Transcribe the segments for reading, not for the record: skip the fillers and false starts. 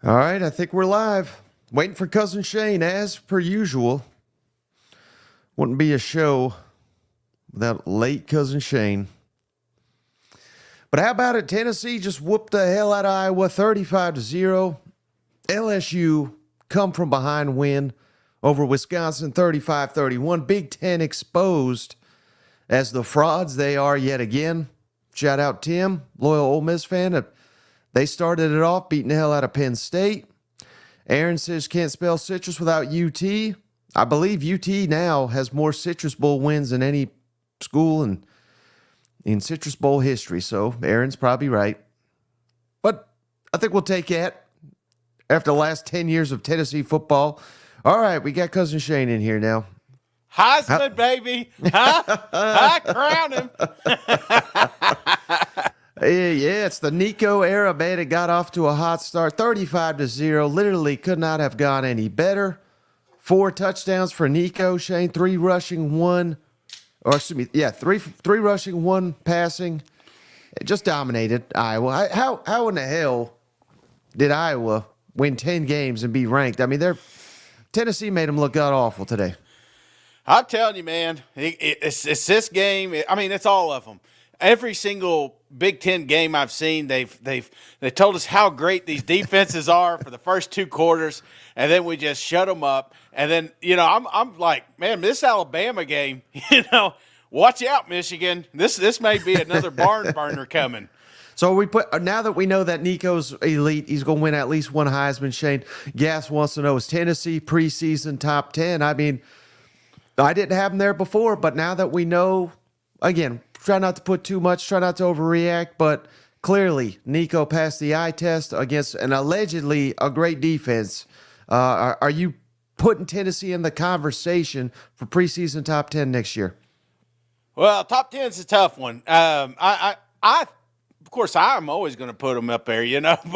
All right, I think we're live. Waiting for Cousin Shane, as per usual. Wouldn't be a show without late Cousin Shane. But how about it? Tennessee just whooped the hell out of Iowa 35-0. LSU come from behind win over Wisconsin 35-31. Big Ten exposed as the frauds they are yet again. Shout out Tim, loyal Ole Miss fan. They started it off beating the hell out of Penn State. Aaron says can't spell citrus without UT. I believe UT now has more Citrus Bowl wins than any school in Citrus Bowl history. So Aaron's probably right. But I think we'll take it after the last 10 years of Tennessee football. All right, we got Cousin Shane in here now. Heisman, baby. I crown him. Yeah, it's the Nico era, man. It got off to a hot start, 35-0. Literally could not have gone any better. 4 touchdowns for Nico. Shane, 3 rushing, 1, or excuse me, yeah, three rushing, 1 passing. It just dominated Iowa. How in the hell did Iowa win 10 games and be ranked? I mean, Tennessee made them look god awful today. I'm telling you, man, it's this game. I mean, it's all of them. Every single Big Ten game I've seen, they told us how great these defenses are for the first 2 quarters, and then we just shut them up. And then, I'm like, man, this Alabama game, watch out, Michigan. This may be another barn burner coming. So now that we know that Nico's elite, he's going to win at least 1 Heisman. Shane Gass wants to know, is Tennessee preseason top 10? I mean, I didn't have him there before, but now that we know, again, try not to put too much, try not to overreact, but clearly Nico passed the eye test against an allegedly a great defense. Are you putting Tennessee in the conversation for preseason top 10 next year? Well, top 10 is a tough one. Of course, I'm always going to put them up there,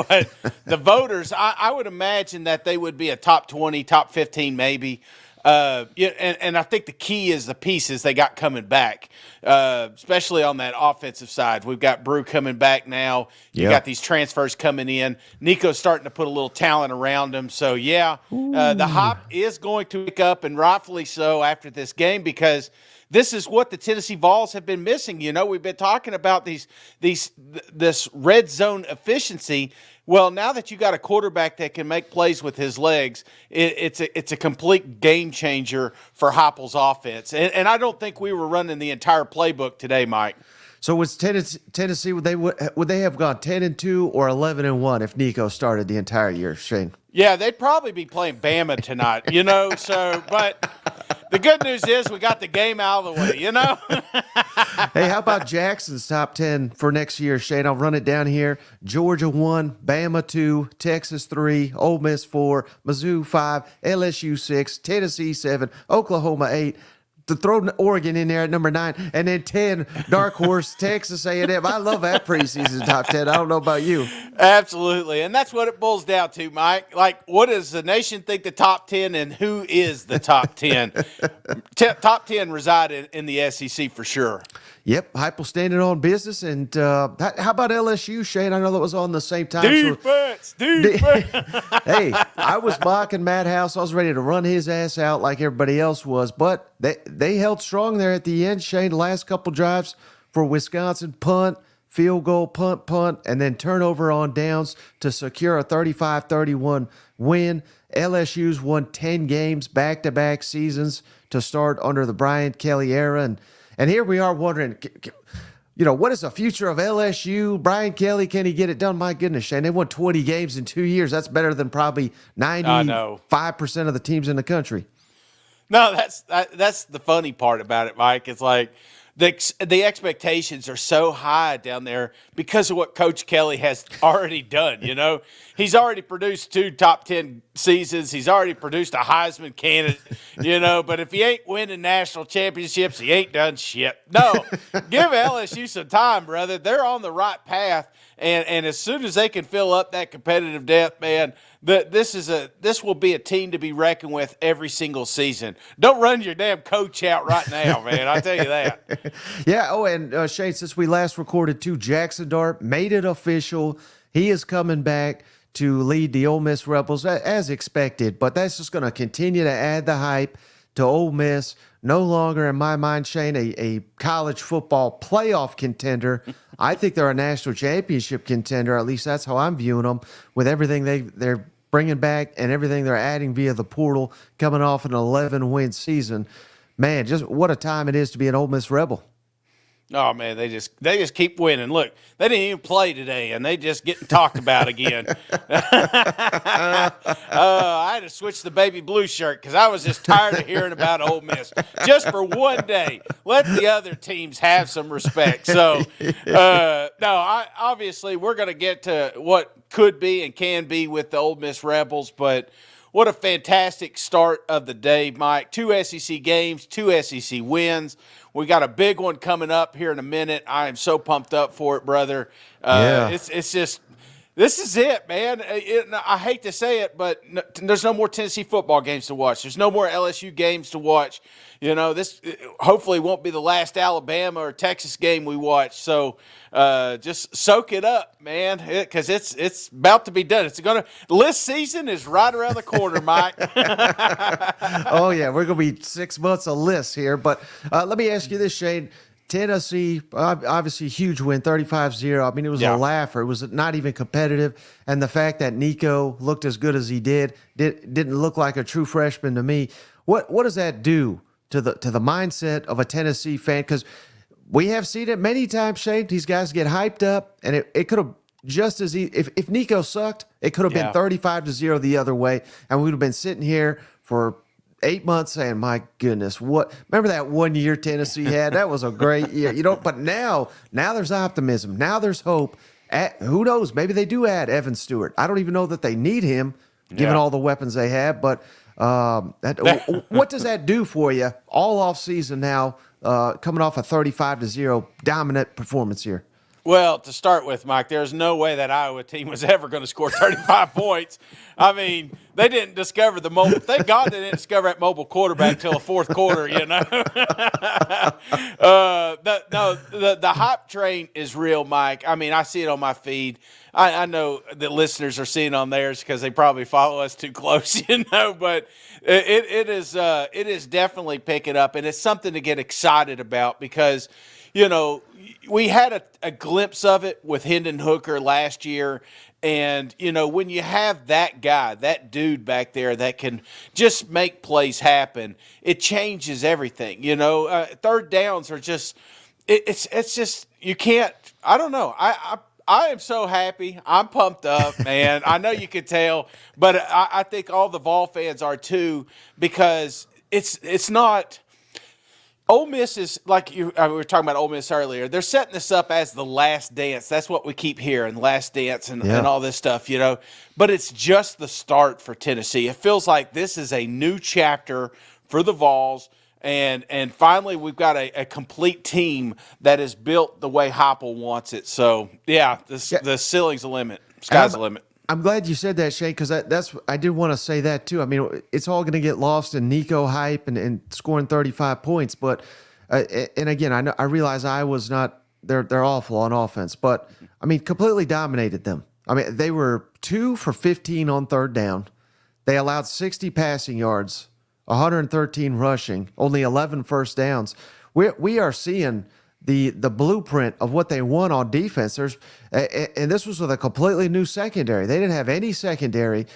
but the voters, I would imagine that they would be a top 20, top 15 maybe. And I think the key is the pieces they got coming back, especially on that offensive side. We've got Brew coming back now. You got these transfers coming in. Nico's starting to put a little talent around him. So, the hype is going to pick up, and rightfully so, after this game, because this is what the Tennessee Vols have been missing. We've been talking about this red zone efficiency. Well, now that you got a quarterback that can make plays with his legs, it's a complete game changer for Heupel's offense. And I don't think we were running the entire playbook today, Mike. So was Tennessee, would they have gone 10-2 or 11-1 if Nico started the entire year, Shane? Yeah, they'd probably be playing Bama tonight, So, but the good news is we got the game out of the way, Hey, how about Jackson's top 10 for next year, Shane? I'll run it down here. Georgia 1, Bama 2, Texas 3, Ole Miss 4, Mizzou 5, LSU 6, Tennessee 7, Oklahoma 8. To throw Oregon in there at number 9, and then 10, dark horse, Texas A&M. I love that preseason top 10. I don't know about you. Absolutely, and that's what it boils down to, Mike. Like, what does the nation think the top 10, and who is the top 10? Top 10 reside in the SEC for sure. Yep, Heupel standing on business. And how about LSU, Shane? I know that was on the same time. Defense. Hey, I was mocking Matt House. I was ready to run his ass out like everybody else was. But they held strong there at the end, Shane. The last couple drives for Wisconsin, punt, field goal, punt, and then turnover on downs to secure a 35-31 win. LSU's won 10 games back-to-back seasons to start under the Brian Kelly era. And here we are wondering, what is the future of LSU? Brian Kelly, can he get it done? My goodness, Shane, they won 20 games in 2 years. That's better than probably 95% of the teams in the country. No, that's the funny part about it, Mike. It's like the expectations are so high down there because of what Coach Kelly has already done. He's already produced 2 top 10 seasons. He's already produced a Heisman candidate. But if he ain't winning national championships, he ain't done shit. No, give LSU some time, brother. They're on the right path, and as soon as they can fill up that competitive depth, man, this will be a team to be reckoned with every single season. Don't run your damn coach out right now, man. I'll tell you that. Yeah. Oh, and Shane, since we last recorded too, Jackson Dart made it official. He is coming back to lead the Ole Miss Rebels as expected, but that's just going to continue to add the hype to Ole Miss. No longer, in my mind, Shane, a college football playoff contender. I think they're a national championship contender. At least that's how I'm viewing them, with everything they're bringing back and everything they're adding via the portal, coming off an 11-win season. Man, just what a time it is to be an Ole Miss Rebel. Oh man, they just keep winning. Look, they didn't even play today, and they just getting talked about again. I had to switch the baby blue shirt because I was just tired of hearing about Ole Miss. Just for one day, let the other teams have some respect. So, obviously we're going to get to what could be and can be with the Ole Miss Rebels, but what a fantastic start of the day, Mike. 2 SEC games, 2 SEC wins. We got a big one coming up here in a minute. I am so pumped up for it, brother. It's just this is it, man. I hate to say it, but there's no more Tennessee football games to watch. There's no more LSU games to watch. You know, this hopefully won't be the last Alabama or Texas game we watch. So just soak it up, man, because it's about to be done. List season is right around the corner, Mike. Oh, yeah, we're going to be 6 months of lists here. But let me ask you this, Shane. Tennessee, obviously huge win, 35-0. I mean, it was a laugher. It was not even competitive. And the fact that Nico looked as good as he didn't look like a true freshman to me. What does that do to the mindset of a Tennessee fan? Because we have seen it many times, Shane. These guys get hyped up, and it could have just as if Nico sucked, it could have been 35-0 the other way, and we would have been sitting here for 8 months saying, my goodness, remember that 1 year Tennessee had? That was a great year. But now there's optimism. Now there's hope. Who knows? Maybe they do add Evan Stewart. I don't even know that they need him, given all the weapons they have. But what does that do for you all off season now, coming off a 35-0 dominant performance here? Well, to start with, Mike, there's no way that Iowa team was ever going to score 35 points. I mean, they didn't discover the mobile. Thank God they didn't discover that mobile quarterback until the fourth quarter, you know. The hype train is real, Mike. I mean, I see it on my feed. I know the listeners are seeing on theirs because they probably follow us too close, you know. But it is definitely picking up, and it's something to get excited about because, you know, we had a glimpse of it with Hendon Hooker last year. And, you know, when you have that guy, that dude back there that can just make plays happen, it changes everything. You know, third downs are just it's just you can't. I don't know. I am so happy. I'm pumped up, man. I know you could tell, but I think all the Vol fans are too, because it's not. Ole Miss is like we were talking about Ole Miss earlier. They're setting this up as the last dance. That's what we keep hearing, last dance and all this stuff, you know. But it's just the start for Tennessee. It feels like this is a new chapter for the Vols, and finally we've got a complete team that is built the way Heupel wants it. So the ceiling's the limit, sky's the limit. I'm glad you said that, Shane, because I did want to say that too. I mean, it's all going to get lost in Nico hype and scoring 35 points. But and again, I realize Iowa's not they're awful on offense, but I mean, completely dominated them. I mean, they were 2 for 15 on third down. They allowed 60 passing yards, 113 rushing, only 11 first downs. We are seeing the blueprint of what they want on defense. And this was with a completely new secondary. They didn't have any secondary.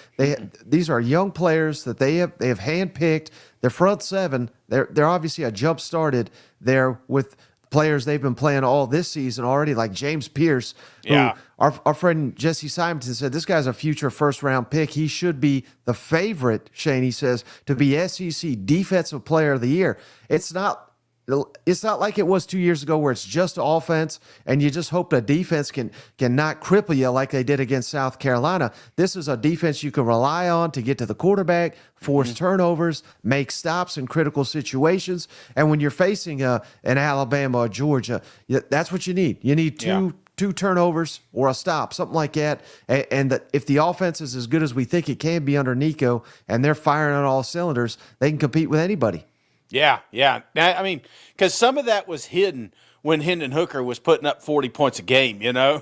These are young players that they have handpicked. Their front seven, they're obviously a jump started there with players they've been playing all this season already, like James Pierce, who our friend Jesse Simonton said this guy's a future first-round pick. He should be the favorite, Shane, he says, to be SEC Defensive Player of the Year. It's not like it was 2 years ago where it's just offense and you just hope the defense can not cripple you like they did against South Carolina. This is a defense you can rely on to get to the quarterback, force turnovers, make stops in critical situations. And when you're facing an Alabama or Georgia, that's what you need. You need two turnovers or a stop, something like that. And if the offense is as good as we think it can be under Nico and they're firing on all cylinders, they can compete with anybody. Yeah, yeah. I mean, because some of that was hidden when Hendon Hooker was putting up 40 points a game, you know?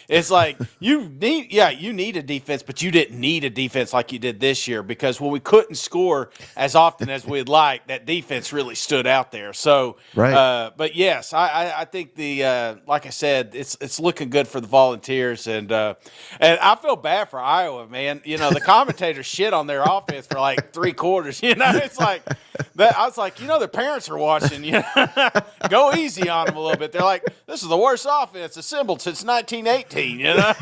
It's like you need a defense, but you didn't need a defense like you did this year because when we couldn't score as often as we'd like, that defense really stood out there. So, Right. but yes, I think like I said, it's looking good for the Volunteers, and I feel bad for Iowa, man. You know, the commentators shit on their offense for like 3 quarters. You know, it's like that. I was like, their parents are watching. You know, go easy on them a little bit. They're like, this is the worst offense assembled since 1918. You know.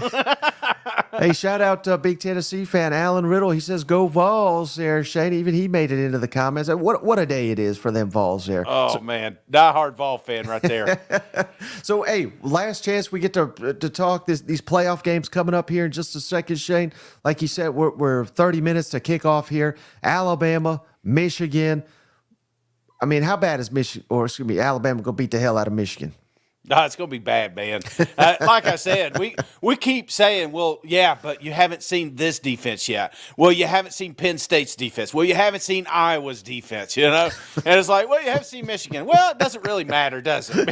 Hey, shout out to big Tennessee fan Alan Riddle. He says, "Go Vols!" There, Shane. Even he made it into the comments. What a day it is for them Vols there. Oh man, diehard Vol fan right there. So, hey, last chance we get to talk these playoff games coming up here in just a second, Shane. Like you said, we're 30 minutes to kick off here. Alabama, Michigan. I mean, how bad is Alabama going to beat the hell out of Michigan? No, it's going to be bad, man. Like I said, we keep saying, well, yeah, but you haven't seen this defense yet. Well, you haven't seen Penn State's defense. Well, you haven't seen Iowa's defense, you know? And it's like, well, you haven't seen Michigan. Well, it doesn't really matter, does it?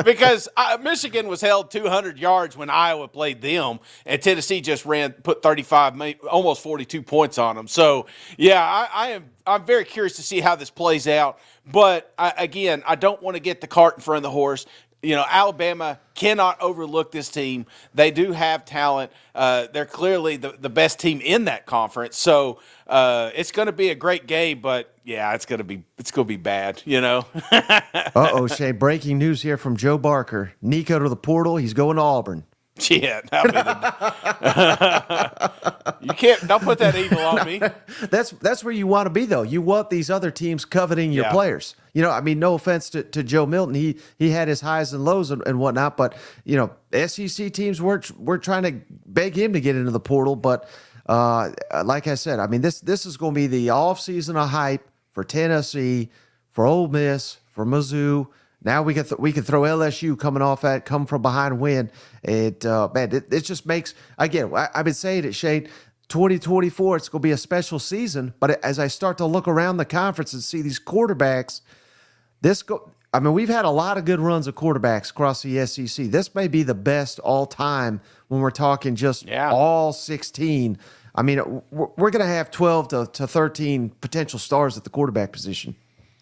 Because Michigan was held 200 yards when Iowa played them, and Tennessee just put 35, almost 42 points on them. So, yeah, I'm very curious to see how this plays out. But, again, I don't want to get the cart in front of the horse. Alabama cannot overlook this team. They do have talent. They're clearly the best team in that conference. So it's going to be a great game, but yeah, it's going to be bad. Uh-oh, Shay. Breaking news here from Joe Barker. Nico to the portal. He's going to Auburn. Yeah, don't put that evil on me. That's where you want to be, though. You want these other teams coveting your players. No offense to Joe Milton. He had his highs and lows and whatnot, but SEC teams we're trying to beg him to get into the portal. But like I said, I mean this is going to be the offseason of hype for Tennessee, for Ole Miss, for Mizzou. Now we could throw LSU come from behind win. It just makes, again, I've been saying it, Shane, 2024, it's going to be a special season. But as I start to look around the conference and see these quarterbacks, we've had a lot of good runs of quarterbacks across the SEC. This may be the best all time when we're talking just all 16. I mean, we're going to have 12 to 13 potential stars at the quarterback position.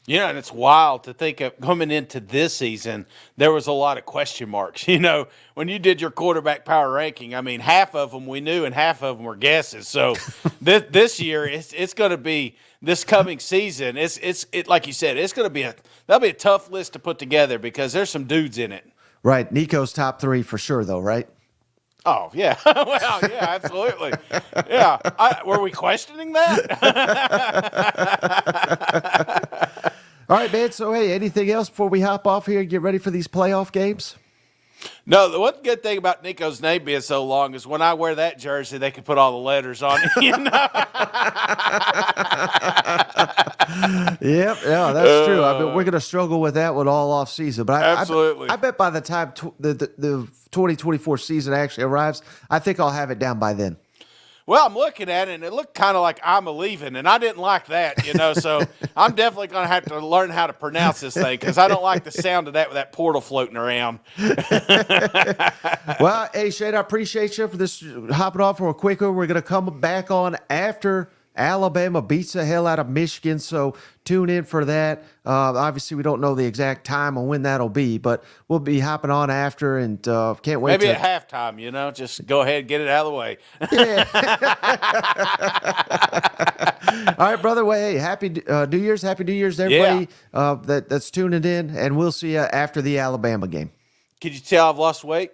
And it's wild to think of coming into this season, there was a lot of question marks. When you did your quarterback power ranking, I mean, half of them we knew and half of them were guesses. So this year, it's going to be this coming season. It's like you said, that'll be a tough list to put together because there's some dudes in it. Right. Nico's top 3 for sure, though, right? Oh, yeah. Well, yeah, absolutely. Yeah. Were we questioning that? All right, man. So, hey, anything else before we hop off here and get ready for these playoff games? No, the one good thing about Nico's name being so long is when I wear that jersey, they can put all the letters on it. Yep, yeah, that's true. I mean, we're going to struggle with that one all off season, but absolutely. I bet by the time the 2024 season actually arrives, I think I'll have it down by then. Well, I'm looking at it, and it looked kind of like I'm leaving, and I didn't like that, so I'm definitely going to have to learn how to pronounce this thing because I don't like the sound of that with that portal floating around. Well, hey, Shane, I appreciate you for this hopping off for a quick one. We're going to come back on after Alabama beats the hell out of Michigan, so tune in for that. Obviously, we don't know the exact time on when that'll be, but we'll be hopping on after, and can't wait. Maybe at halftime, just go ahead and get it out of the way. Yeah. All right, brother. Well, hey, happy New Year's. Happy New Year's to everybody that's tuning in, and we'll see you after the Alabama game. Could you tell I've lost weight?